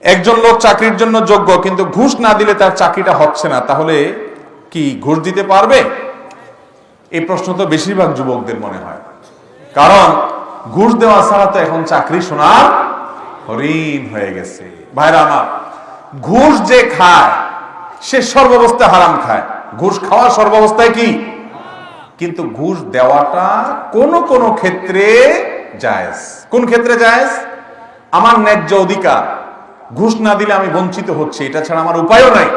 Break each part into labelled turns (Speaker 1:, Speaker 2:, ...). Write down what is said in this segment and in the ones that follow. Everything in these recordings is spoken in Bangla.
Speaker 1: একজন লোক চাকরির জন্য যোগ্য, কিন্তু ঘুষ না দিলে তার চাকরিটা হচ্ছে না, তাহলে কি ঘুষ দিতে পারবে? এই প্রশ্ন তো বেশিরভাগ যুবকদের মনে হয়, কারণ ঘুষ দেওয়া ছাড়া তো এখন চাকরি সোনার হরিণ হয়ে গেছে। ভাইরা আমার, ঘুষ যে খায় সে সর্বাবস্থায় হারাম খায়। ঘুষ খাওয়া সর্বাবস্থায় কি, কিন্তু ঘুষ দেওয়াটা কোন কোন ক্ষেত্রে জায়েজ। কোন ক্ষেত্রে জায়েজ? আমার ন্যায্য অধিকার, ঘুষ না দিলে আমি বঞ্চিত হচ্ছি, এটা ছাড়া আমার উপায়ও নাই,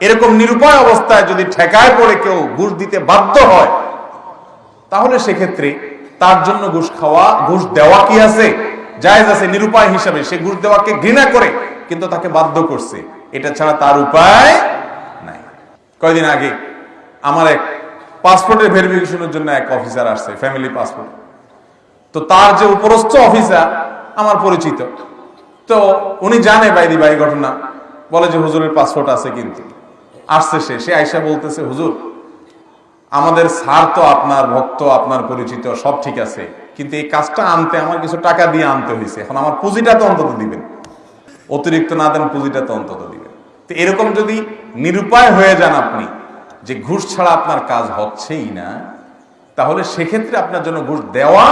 Speaker 1: এরকম নিরুপায় অবস্থায় যদি ঠেকায় পড়ে কেউ ঘুষ দিতে বাধ্য হয়, তাহলে সেক্ষেত্রে তার জন্য ঘুষ খাওয়া, ঘুষ দেওয়া কি আছে? জায়েজ আছে। নিরুপায় হিসাবে সে ঘুষ দেওয়াকে ঘৃণা করে, কিন্তু তাকে বাধ্য করছে, এটা ছাড়া তার উপায় নাই। কয়দিন আগে আমার এক পাসপোর্টের ভেরিফিকেশনের জন্য এক অফিসার আসছে, ফ্যামিলি পাসপোর্ট। তো তার যে উপরস্থ অফিসার আমার পরিচিত, তো উনি জানে বাইদি বাই ঘটনা, বলে যে হুজুরের পাসপোর্ট আছে, কিন্তু আসছে সে আইসা বলতেছে, হুজুর আমাদের স্যার তো আপনার ভক্ত, আপনার পরিচিত, সব ঠিক আছে, কিন্তু এই কাজটা আনতে আমার কিছু টাকা দিয়ে আনতে হয়েছে, এখন আমার পুঁজিটা তো অন্তত দিবেন, অতিরিক্ত না দেন পুঁজিটা তো অন্তত দিবেন। তো এরকম যদি নিরুপায় হয়ে যান আপনি, যে ঘুষ ছাড়া আপনার কাজ হচ্ছেই না, তাহলে সেক্ষেত্রে আপনার জন্য ঘুষ দেওয়া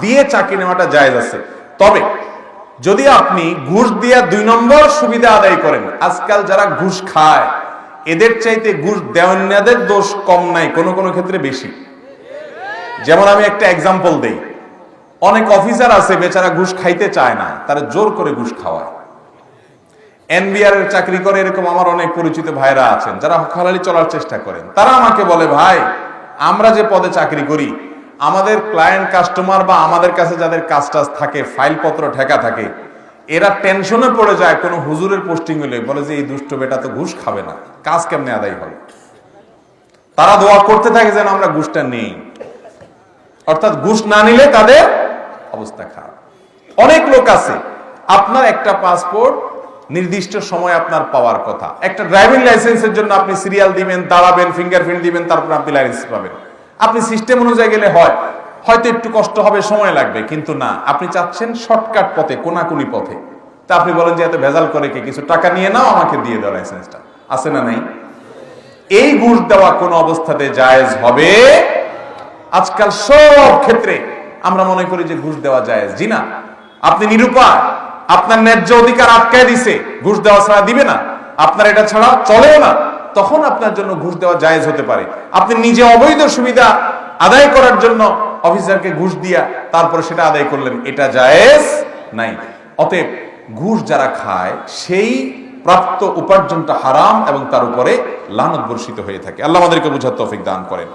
Speaker 1: দিয়ে চাকরি নেওয়াটা জায়েজ আছে। তবে যদি আপনি ঘুষ দিয়ে 2 নম্বর সুবিধা আদায় করেন, আজকাল যারা ঘুষ খায় এদের চাইতে ঘুষ দেওয়ানদের দোষ কম নাই, কোন কোন ক্ষেত্রে বেশি। যেমন আমি একটা এক্সাম্পল দেই, অনেক অফিসার আছে বেচারা ঘুষ খাইতে চায় না, তারা জোর করে ঘুষ খাওয়ায়। এনবিআর এর চাকরি করে, এরকম আমার অনেক পরিচিত ভাইরা আছেন যারা হালালি চলার চেষ্টা করেন। তারা আমাকে বলে, ভাই আমরা যে পদে চাকরি করি, আমাদের ক্লায়েন্ট কাস্টমার বা আমাদের কাছে যাদের কাজ টাজ থাকে, ফাইলপত্র ঠেকা থাকে, এরা টেনশনে পড়ে যায় কোনো হুজুরের পোস্টিং হলে, বলে যে এই দুষ্ট বেটা তো ঘুষ খাবে না, কাজ কেমনে আদায় হবে। তারা দোয়া করতে থাকে যেন আমরা ঘুষটা নেই, অর্থাৎ ঘুষ না নিলে তাদের অবস্থা খারাপ। অনেক লোক আছে, আপনার একটা পাসপোর্ট নির্দিষ্ট সময় আপনার পাওয়ার কথা, একটা ড্রাইভিং লাইসেন্সের জন্য আপনি সিরিয়াল দিবেন, দাঁড়াবেন, ফিঙ্গারপ্রিন্ট দিবেন, তারপর আপনি লাইসেন্স পাবেন। আপনি সিস্টেম অনুযায়ী গেলে হয়তো একটু কষ্ট হবে, সময় লাগবে, কিন্তু না, আপনি চাচ্ছেন শর্টকাট পথে, কোনাকুনি পথে। তা আপনি বলেন যে এত ভেজাল করে কে, কিছু টাকা নিয়ে নাও, আমাকে দিয়ে দাও লাইসেন্সটা। আছে না নাই? এই ঘুষ দেওয়া কোন অবস্থাতে জায়েজ হবে? আজকাল সব ক্ষেত্রে আমরা মনে করি যে ঘুষ দেওয়া জায়েজ। জি না, আপনি নিরুপায়, আপনার ন্যায্য অধিকার আটকায় দিছে, ঘুষ দেওয়া ছাড়া দিবে না, আপনার এটা ছাড়া চলেও না, তখন আপনার জন্য ঘুষ দেওয়া জায়েজ হতে পারে। আপনি নিজে অবৈধ সুবিধা আদায় করার জন্য অফিসারকে ঘুষ দিয়া তারপরে সেটা আদায় করলেন, এটা জায়েজ নাই। অতএব ঘুষ যারা খায় সেই প্রাপ্ত উপার্জনটা হারাম এবং তার উপরে লানত বর্ষিত হয়ে থাকে। আল্লাহ আমাদেরকে বুঝার তৌফিক দান করেন।